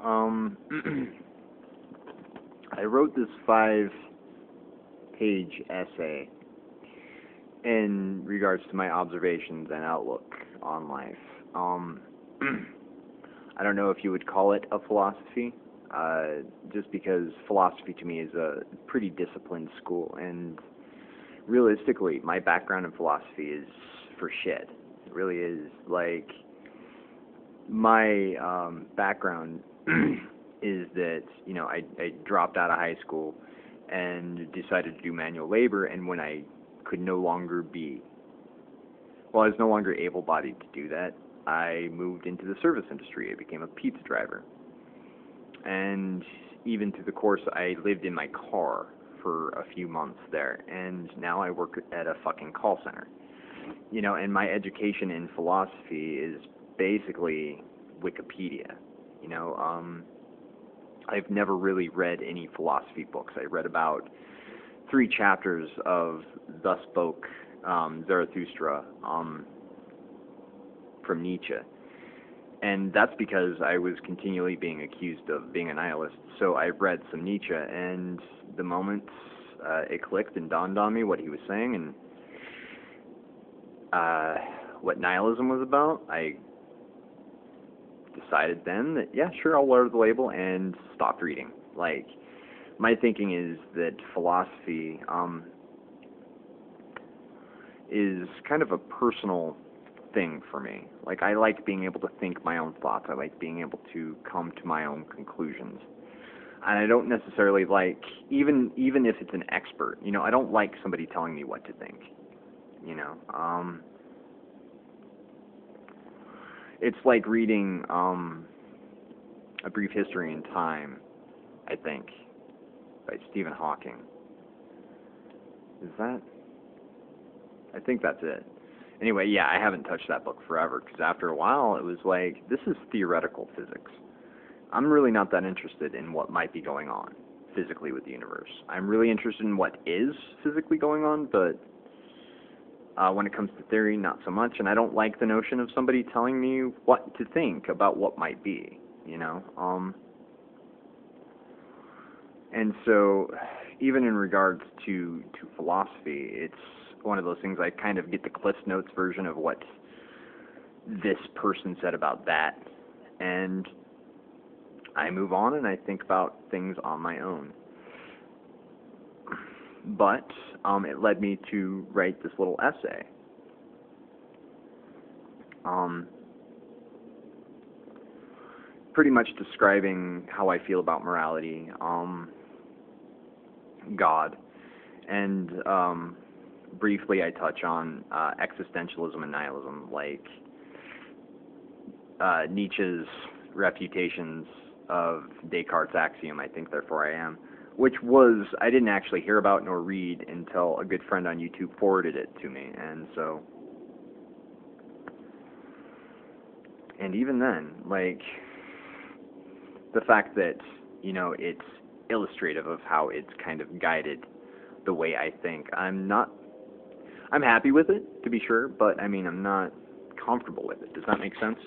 Um, I wrote this 5-page essay in regards to my observations and outlook on life. Um, I don't know if you would call it a philosophy, just because philosophy to me is a pretty disciplined school, and realistically, my background in philosophy is for shit. It really is. Like, my background is that, I dropped out of high school and decided to do manual labor, and when I could no longer I was no longer able-bodied to do that, I moved into the service industry. I became a pizza driver. And even through the course, I lived in my car for a few months there, and now I work at a fucking call center. And my education in philosophy is basically Wikipedia. I've never really read any philosophy books. I read about 3 chapters of Thus Spoke Zarathustra from Nietzsche. And that's because I was continually being accused of being a nihilist. So I read some Nietzsche, and the moment it clicked and dawned on me what he was saying and what nihilism was about, I decided then that, yeah, sure, I'll wear the label, and stopped reading. Like, my thinking is that philosophy is kind of a personal thing for me. Like, I like being able to think my own thoughts. I like being able to come to my own conclusions. And I don't necessarily like, even if it's an expert, I don't like somebody telling me what to think. It's like reading A Brief History in Time, I think, by Stephen Hawking. I think that's it. Anyway, yeah, I haven't touched that book forever, because after a while it was like, this is theoretical physics. I'm really not that interested in what might be going on physically with the universe. I'm really interested in what is physically going on, but when it comes to theory, not so much. And I don't like the notion of somebody telling me what to think about what might be, And so, even in regards to philosophy, it's one of those things. I kind of get the Cliff Notes version of what this person said about that, and I move on and I think about things on my own. But it led me to write this little essay. Pretty much describing how I feel about morality, God, and briefly I touch on existentialism and nihilism, like Nietzsche's refutations of Descartes' axiom, I think, therefore I am, which I didn't actually hear about nor read until a good friend on YouTube forwarded it to me, and even then, like, the fact that, it's illustrative of how it's kind of guided the way I think, I'm happy with it, to be sure, but, I'm not comfortable with it. Does that make sense?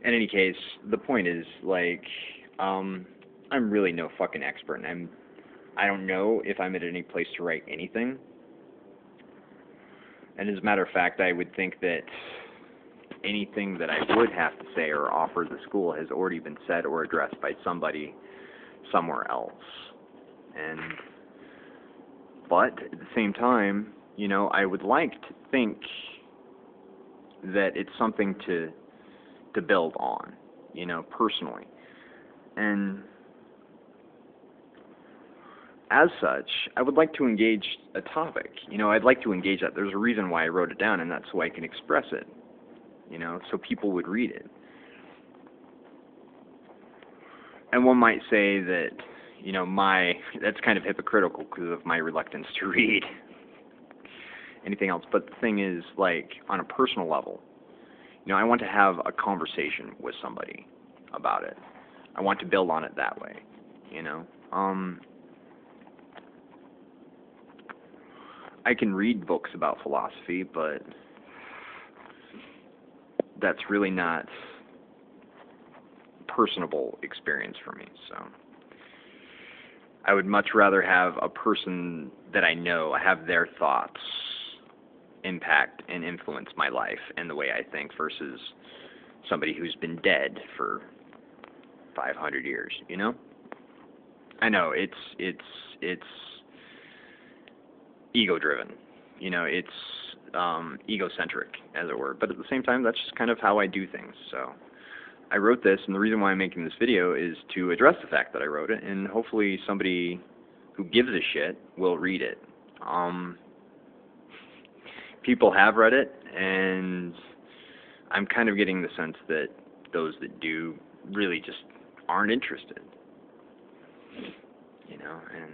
In any case, the point is, like, I'm really no fucking expert, and I don't know if I'm at any place to write anything. And as a matter of fact, I would think that anything that I would have to say or offer the school has already been said or addressed by somebody somewhere else. But at the same time, I would like to think that it's something to build on, personally. And as such, I would like to engage a topic. I'd like to engage that. There's a reason why I wrote it down, and that's so I can express it, so people would read it. And one might say that, that's kind of hypocritical because of my reluctance to read anything else. But the thing is, like, on a personal level, I want to have a conversation with somebody about it. I want to build on it that way, I can read books about philosophy, but that's really not personable experience for me. So I would much rather have a person that I know, have their thoughts impact and influence my life and the way I think versus somebody who's been dead for 500 years, you know? I know it's ego driven. You know, it's egocentric, as it were. But at the same time, that's just kind of how I do things. So I wrote this, and the reason why I'm making this video is to address the fact that I wrote it, and hopefully somebody who gives a shit will read it. People have read it, and I'm kind of getting the sense that those that do really just aren't interested. You know, and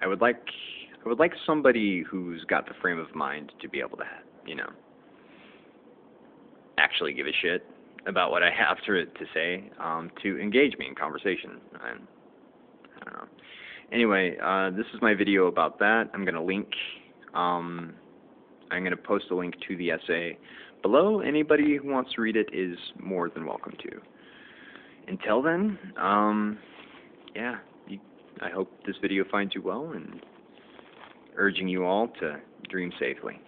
I would like somebody who's got the frame of mind to be able to, you know, actually give a shit about what I have to say, to engage me in conversation. I don't know. Anyway, this is my video about that. I'm going to link, I'm going to post a link to the essay below. Anybody who wants to read it is more than welcome to. Until then, yeah, I hope this video finds you well, and urging you all to dream safely.